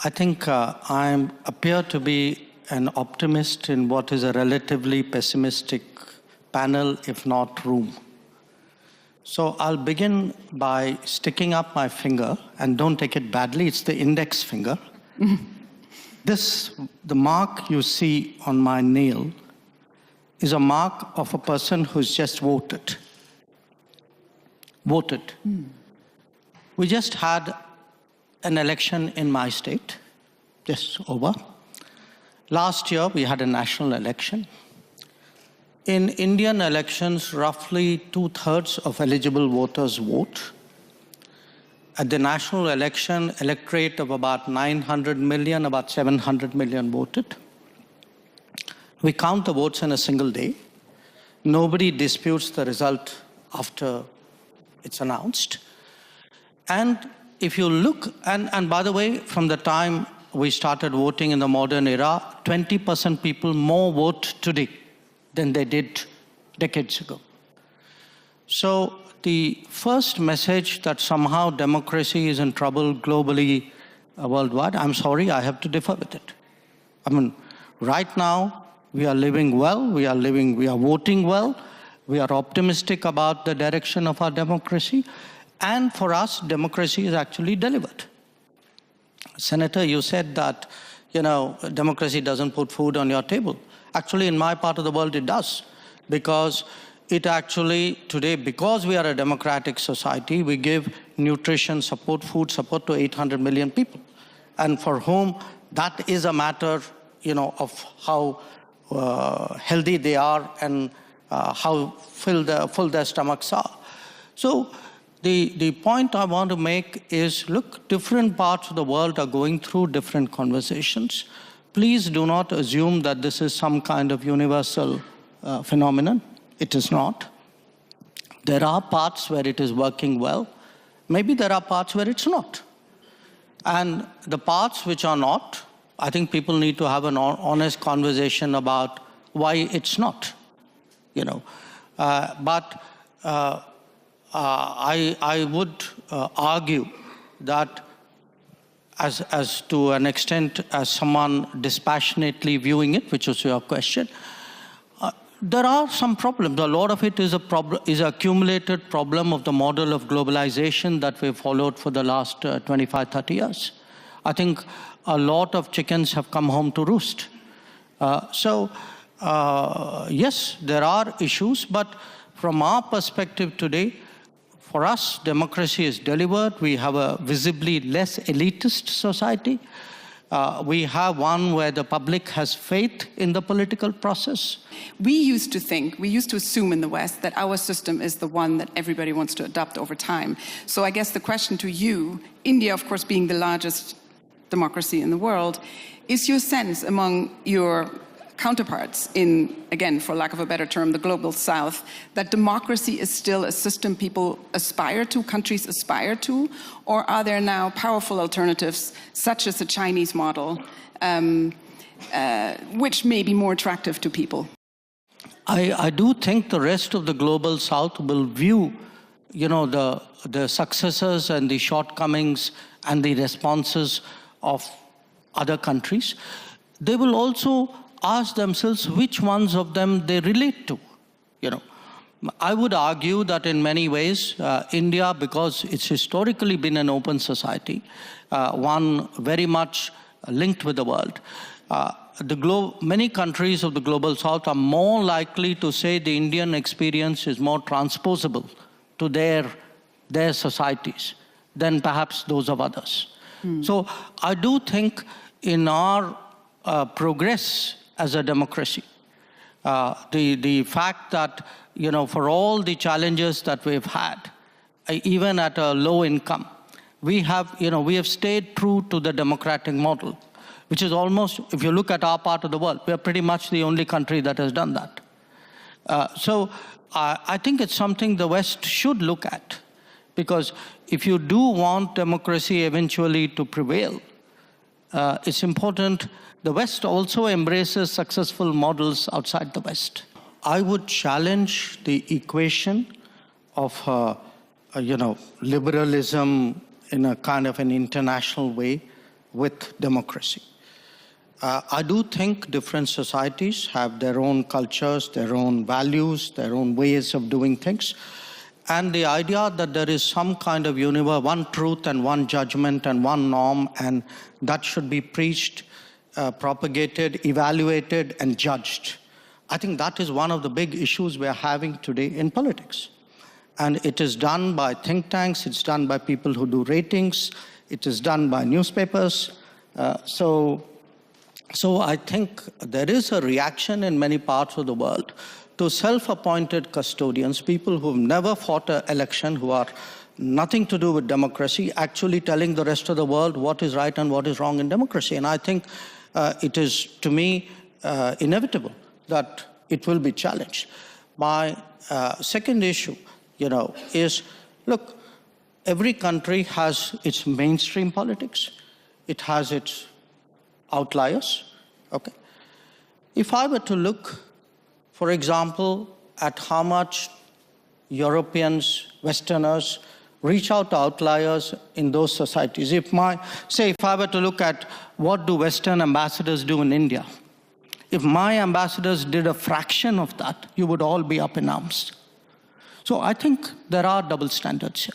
I think I appear to be an optimist in what is a relatively pessimistic panel, if not room. So I'll begin by sticking up my finger, and don't take it badly, it's the index finger. The mark you see on my nail is a mark of a person who's just voted. We just had an election in my state, just over. Last year, we had a national election. In Indian elections, roughly 2/3 of eligible voters vote. At the national election, electorate of about 900 million, about 700 million voted. We count the votes in a single day. Nobody disputes the result after it's announced. And if you look, and by the way, from the time we started voting in the modern era, 20% people more vote today than they did decades ago. So the first message that somehow democracy is in trouble globally, worldwide, I'm sorry, I have to differ with it. I mean, right now, we are living well, we are voting well, we are optimistic about the direction of our democracy, and for us, democracy is actually delivered. Senator, you said that, democracy doesn't put food on your table. Actually, in my part of the world, it does. Because it actually, today, because we are a democratic society, we give nutrition support, food support to 800 million people. And for whom that is a matter, of how healthy they are and how full their stomachs are. So the point I want to make is, look, different parts of the world are going through different conversations. Please do not assume that this is some kind of universal phenomenon. It is not. There are parts where it is working well. Maybe there are parts where it's not. And the parts which are not, I think people need to have an honest conversation about why it's not, I would argue that as to an extent as someone dispassionately viewing it, which was your question, there are some problems. A lot of it is an accumulated problem of the model of globalization that we've followed for the last 25, 30 years. I think a lot of chickens have come home to roost. Yes, there are issues, but from our perspective today, for us, democracy is delivered. We have a visibly less elitist society. We have one where the public has faith in the political process. We used to assume in the West that our system is the one that everybody wants to adopt over time. So I guess the question to you, India, of course, being the largest democracy in the world, is your sense among your counterparts in, again, for lack of a better term, the global South, that democracy is still a system people aspire to, countries aspire to, or are there now powerful alternatives, such as the Chinese model, which may be more attractive to people? I do think the rest of the global South will view, the successes and the shortcomings and the responses of other countries. They will also ask themselves which ones of them they relate to. I would argue that in many ways, India, because it's historically been an open society, one very much linked with the world, many countries of the global South are more likely to say the Indian experience is more transposable to their societies than perhaps those of others. So I do think in our progress as a democracy, the fact that, for all the challenges that we've had, even at a low income, we have stayed true to the democratic model, which is almost, if you look at our part of the world, we're pretty much the only country that has done that. So I think it's something the West should look at, because if you do want democracy eventually to prevail, it's important. The West also embraces successful models outside the West. I would challenge the equation of, liberalism in a kind of an international way with democracy. I do think different societies have their own cultures, their own values, their own ways of doing things. And the idea that there is some kind of universe, one truth and one judgment and one norm, and that should be preached, propagated, evaluated, and judged. I think that is one of the big issues we're having today in politics. And it is done by think tanks, it's done by people who do ratings, it is done by newspapers. So I think there is a reaction in many parts of the world to self-appointed custodians, people who've never fought an election, who are nothing to do with democracy, actually telling the rest of the world what is right and what is wrong in democracy. And I think it is, to me, inevitable that it will be challenged. My second issue, is, look, every country has its mainstream politics. It has its outliers, okay? If I were to look, for example, at how much Europeans, Westerners, reach out to outliers in those societies. If I were to look at what do Western ambassadors do in India, if my ambassadors did a fraction of that, you would all be up in arms. So I think there are double standards here.